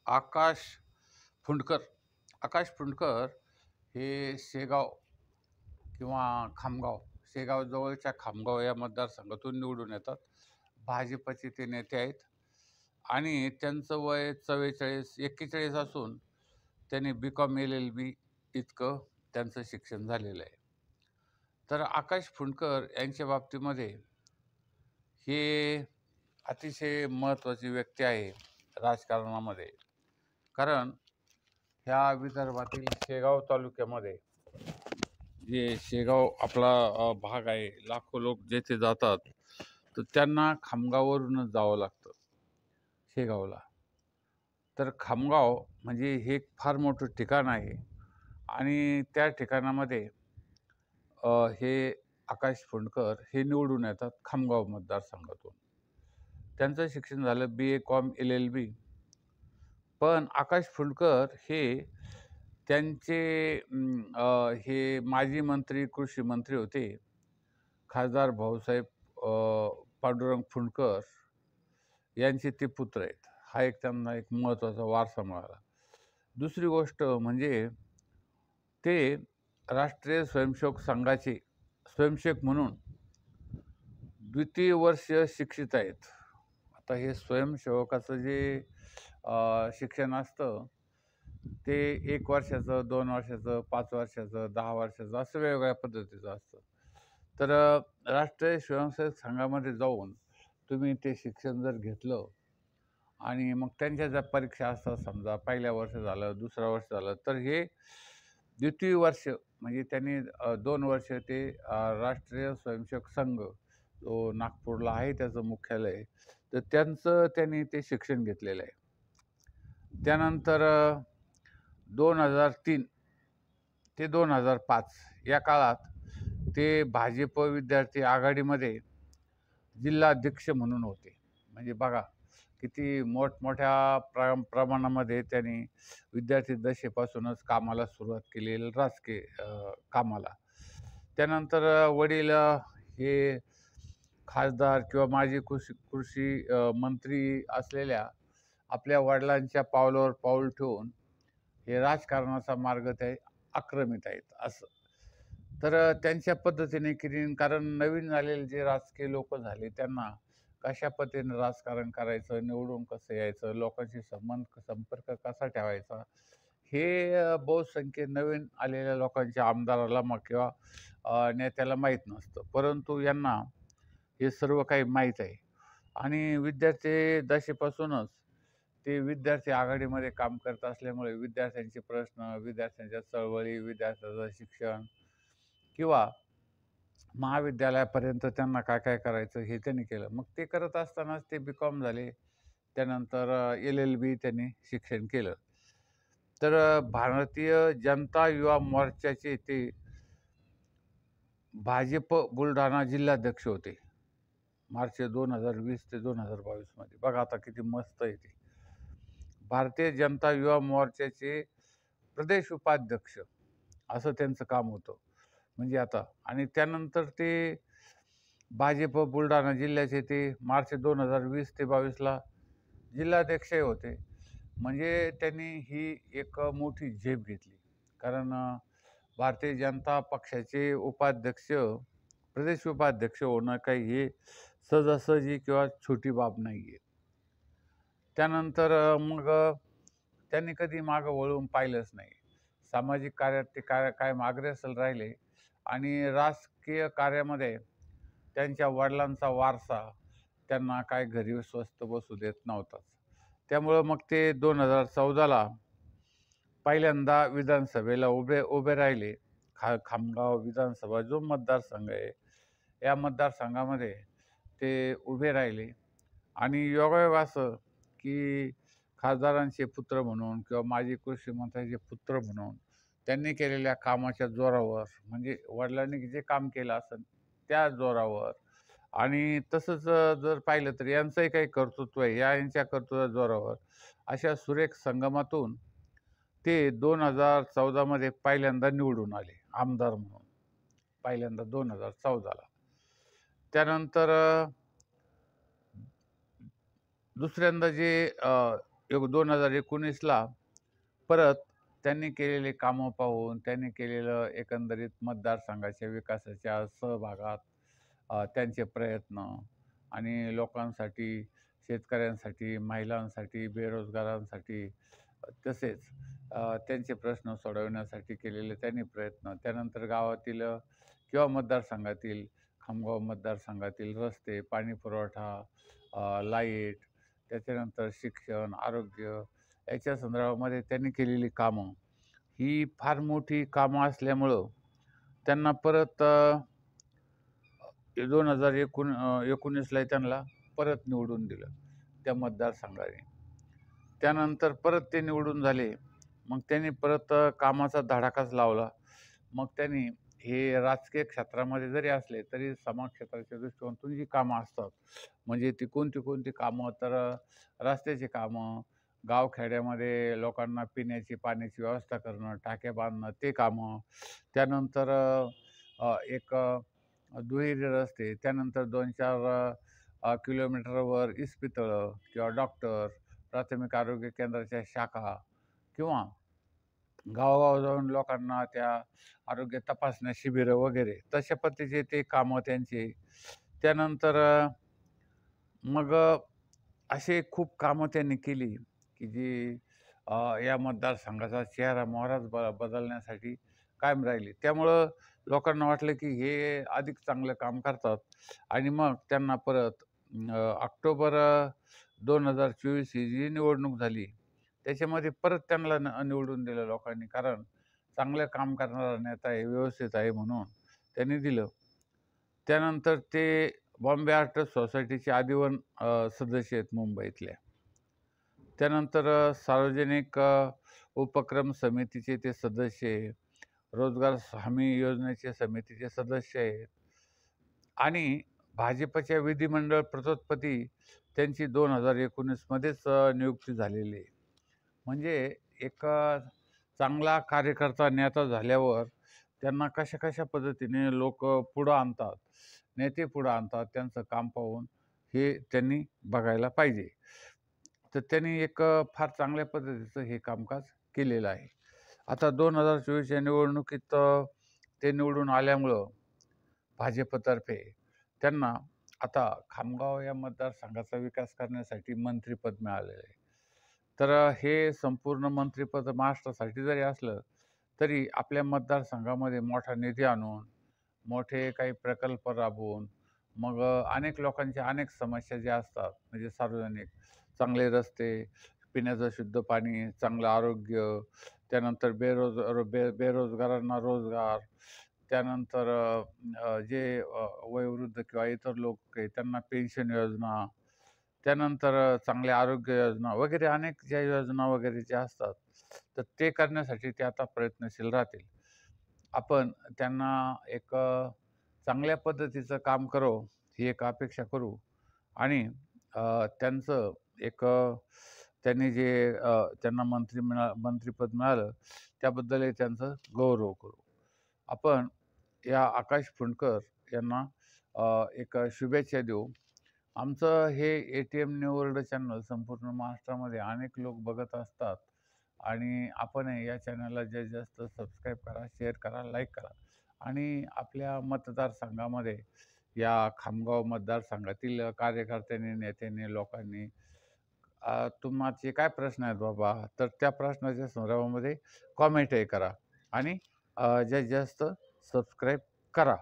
आकाश फुंडकर. आकाश फुंडकर हे शेगाव किंवा खामगाव, शेगाव जवळच्या खामगाव या मतदारसंघातून निवडून येतात. भाजपचे ते नेते आहेत आणि त्यांचं वय 41 असून त्यांनी BCom LLB इतकं त्यांचं शिक्षण झालेलं आहे. तर आकाश फुंडकर यांच्या बाबतीमध्ये हे अतिशय महत्त्वाची व्यक्ती आहे राजकारणामध्ये. कारण ह्या विदर्भातील शेगाव तालुक्यामध्ये जे शेगाव आपला भाग आहे, लाखो लोक जेथे जातात तर त्यांना खामगाववरूनच जावं लागतं शेगावला. तर खामगाव म्हणजे हे एक फार मोठं ठिकाण आहे आणि त्या ठिकाणामध्ये हे आकाश फुंडकर हे निवडून येतात खामगाव मतदारसंघातून. त्यांचं शिक्षण झालं BCom LLB. पण आकाश फुंडकर हे त्यांचे हे माजी मंत्री, कृषी मंत्री होते, खासदार भाऊसाहेब पांडुरंग फुंडकर यांचे ते पुत्र आहेत. हा एक त्यांना एक महत्त्वाचा वारसा मिळाला. दुसरी गोष्ट म्हणजे ते राष्ट्रीय स्वयंसेवक संघाचे स्वयंसेवक म्हणून द्वितीय वर्ष शिक्षित आहेत. आता हे स्वयंसेवकाचं जे शिक्षण असतं ते 1 वर्षाचं, 2 वर्षाचं, 5 वर्षाचं, 10 वर्षाचं असं वेगवेगळ्या पद्धतीचं असतं. तर राष्ट्रीय स्वयंसेवक संघामध्ये जाऊन तुम्ही ते शिक्षण जर घेतलं आणि मग त्यांच्या ज्या परीक्षा असतात, समजा पहिल्या वर्ष झालं, दुसरं वर्ष झालं, तर हे द्वितीय वर्ष म्हणजे त्यांनी 2 वर्ष ते राष्ट्रीय स्वयंसेवक संघ जो नागपूरला आहे त्याचं मुख्यालय, तर त्यांचं त्यांनी ते शिक्षण घेतलेलं आहे. त्यानंतर 2003 ते 2005 या काळात ते भाजप विद्यार्थी आघाडीमध्ये जिल्हाध्यक्ष म्हणून होते. म्हणजे बघा किती मोठमोठ्या प्रमाणामध्ये त्यांनी विद्यार्थी दशेपासूनच कामाला सुरुवात केली, राजकीय कामाला. त्यानंतर वडील हे खासदार किंवा माजी कृषी मंत्री असलेल्या आपल्या वडिलांच्या पावलावर पाऊल ठेवून हे राजकारणाचा मार्ग ते आक्रमित आहेत असं. तर त्यांच्या पद्धतीने केली, कारण नवीन झालेले जे राजकीय लोक झाले त्यांना कशा पद्धतीने राजकारण करायचं, निवडून कसं यायचं, लोकांशी संपर्क कसा ठेवायचा, हे बहुसंख्य नवीन आलेल्या लोकांच्या आमदाराला मग किंवा नेत्याला माहीत नसतं. परंतु यांना हे सर्व काही माहीत आहे आणि विद्यार्थी दशेपासूनच ते विद्यार्थी आघाडीमध्ये काम करत असल्यामुळे विद्यार्थ्यांचे प्रश्न, विद्यार्थ्यांच्या चळवळी, विद्यार्थ्यांचं शिक्षण किंवा महाविद्यालयापर्यंत त्यांना काय काय करायचं हे त्यांनी केलं. मग ते करत असतानाच ते BCom झाले. त्यानंतर LLB त्यांनी शिक्षण केलं. तर भारतीय जनता युवा मोर्चाचे ते भाजप बुलढाणा जिल्हाध्यक्ष होते मार्च 2020 ते 2022 मध्ये. बघा आता किती मस्त आहे ते. भारतीय जनता युवा मोर्चाचे प्रदेश उपाध्यक्ष असं त्यांचं काम होतं. म्हणजे आता आणि त्यानंतर ते भाजप बुलढाणा जिल्ह्याचे ते मार्च 2020 ते 22ला जिल्हाध्यक्षही होते. म्हणजे त्यांनी ही एक मोठी झेप घेतली. कारण भारतीय जनता पक्षाचे उपाध्यक्ष, प्रदेश उपाध्यक्ष होणं काही हे सहजासहजी किंवा छोटी बाब नाही आहे. त्यानंतर मग त्यांनी कधी मागं वळून पाहिलंच नाही. सामाजिक कार्यात ते कायम अग्रेसर राहिले आणि राजकीय कार्यामध्ये त्यांच्या वडिलांचा वारसा त्यांना काय घरी स्वस्थ बसू देत नव्हताच. त्यामुळं मग ते 2014ला पहिल्यांदा विधानसभेला उभे राहिले. खामगाव विधानसभा जो मतदारसंघ आहे, या मतदारसंघामध्ये ते उभे राहिले आणि योगायोग असं की खासदारांचे पुत्र म्हणून किंवा माजी कृषी मंत्र्यांचे पुत्र म्हणून त्यांनी केलेल्या कामाच्या जोरावर, म्हणजे वडिलांनी जे काम केलं असेल त्या जोरावर आणि तसंच जर पाहिलं तर यांचंही काही कर्तृत्व आहे, यांच्या कर्तृत्वाच्या जोरावर अशा सुरेख संगमातून ते 2014मध्ये पहिल्यांदा निवडून आले आमदार म्हणून, पहिल्यांदा 2014ला. त्यानंतर दुसऱ्यांदा जे 2019ला परत त्यांनी केलेले कामं पाहून, त्यांनी केलेलं एकंदरीत मतदारसंघाच्या विकासाच्या सहभागात त्यांचे प्रयत्न आणि लोकांसाठी, शेतकऱ्यांसाठी, महिलांसाठी, बेरोजगारांसाठी तसेच त्यांचे प्रश्न सोडवण्यासाठी केलेले त्यांनी प्रयत्न, त्यानंतर गावातील किंवा मतदारसंघातील, खामगाव मतदारसंघातील रस्ते, पाणी पुरवठा, लाईट, त्याच्यानंतर शिक्षण, आरोग्य याच्या संदर्भामध्ये त्यांनी केलेली कामं ही फार मोठी कामं असल्यामुळं त्यांना परत 2019ला त्यांना परत निवडून दिलं त्या मतदारसंघाने. त्यानंतर परत ते निवडून झाले. मग त्यांनी परत कामाचा धडाकाच लावला. मग त्यांनी हे राजकीय क्षेत्रामध्ये जरी असले तरी समाज क्षेत्राच्या दृष्टिकोनातून जी कामं असतात, म्हणजे ती कोणती कामं, तर रस्त्याची कामं, गावखेड्यामध्ये लोकांना पिण्याची पाण्याची व्यवस्था करणं, टाक्या बांधणं ते कामं, त्यानंतर एक दुहेरी रस्ते, त्यानंतर 2-4 किलोमीटरवर इस्पितळं किंवा डॉक्टर, प्राथमिक आरोग्य केंद्राच्या शाखा किंवा गावोगाव जाऊन लोकांना त्या आरोग्य तपासण्या शिबिरं वगैरे तशा पद्धतीचे ते कामं त्यांची. त्यानंतर मग असे खूप कामं त्यांनी केली की जी या मतदारसंघाचा चेहरा मोहराच बदलण्यासाठी कायम राहिली. त्यामुळं लोकांना वाटलं की हे अधिक चांगलं काम करतात आणि मग त्यांना परत ऑक्टोबर 2024 ही जी निवडणूक झाली त्याच्यामध्ये परत त्यांना निवडून दिलं लोकांनी, कारण चांगलं काम करणारा नेता आहे, व्यवस्थित आहे म्हणून त्यांनी दिलं. त्यानंतर ते बॉम्बे आर्टिस्ट सोसायटीचे आजीवन सदस्य आहेत मुंबईतल्या. त्यानंतर सार्वजनिक उपक्रम समितीचे ते सदस्य आहे, रोजगार हमी योजनेचे समितीचे सदस्य आहेत आणि भाजपच्या विधिमंडळ प्रतोत्पत्ती त्यांची 2019मध्येच नियुक्ती झालेली आहे. म्हणजे एक चांगला कार्यकर्ता नेता झाल्यावर त्यांना कशा पद्धतीने लोक पुढं आणतात, नेते पुढं आणतात, त्यांचं काम पाहून हे त्यांनी बघायला पाहिजे. तर त्यांनी एक फार चांगल्या पद्धतीचं हे कामकाज केलेलं आहे. आता 2024च्या निवडणुकीत ते निवडून आल्यामुळं भाजपतर्फे त्यांना आता खामगाव या मतदारसंघाचा विकास करण्यासाठी मंत्रिपद मिळालेलं आहे. तर हे संपूर्ण मंत्रिपद महाराष्ट्रासाठी जरी असलं तरी आपल्या मतदारसंघामध्ये मोठा निधी आणून, मोठे काही प्रकल्प राबवून, मग अनेक लोकांच्या अनेक समस्या ज्या असतात, म्हणजे सार्वजनिक चांगले रस्ते, पिण्याचं शुद्ध पाणी, चांगलं आरोग्य, त्यानंतर बेरोजगारांना रोजगार, त्यानंतर जे वयोवृद्ध किंवा इतर लोक आहे त्यांना पेन्शन योजना, त्यानंतर चांगल्या आरोग्य योजना वगैरे अनेक ज्या योजना वगैरे ज्या असतात, तर ते करण्यासाठी ते आता प्रयत्नशील राहतील. आपण त्यांना एक चांगल्या पद्धतीचं काम करो ही एक अपेक्षा करू आणि त्यांचं एक त्यांनी जे त्यांना मंत्रिपद मिळालं त्याबद्दलही त्यांचं गौरव करू. आपण या आकाश फुंडकर यांना एक शुभेच्छा देऊ. आमचं हे ATM न्यू वर्ल्ड चॅनल संपूर्ण महाराष्ट्रामध्ये अनेक लोक बघत असतात आणि आपणही या चॅनलला जास्तीत जास्त सबस्क्राईब करा, शेअर करा, लाईक करा आणि आपल्या मतदारसंघामध्ये या खामगाव मतदारसंघातील कार्यकर्त्यांनी, नेत्यांनी, लोकांनी तुमचे काय प्रश्न आहेत बाबा, तर त्या प्रश्नाच्या संदर्भामध्ये कॉमेंटही करा आणि जास्तीत जास्त सबस्क्राईब करा.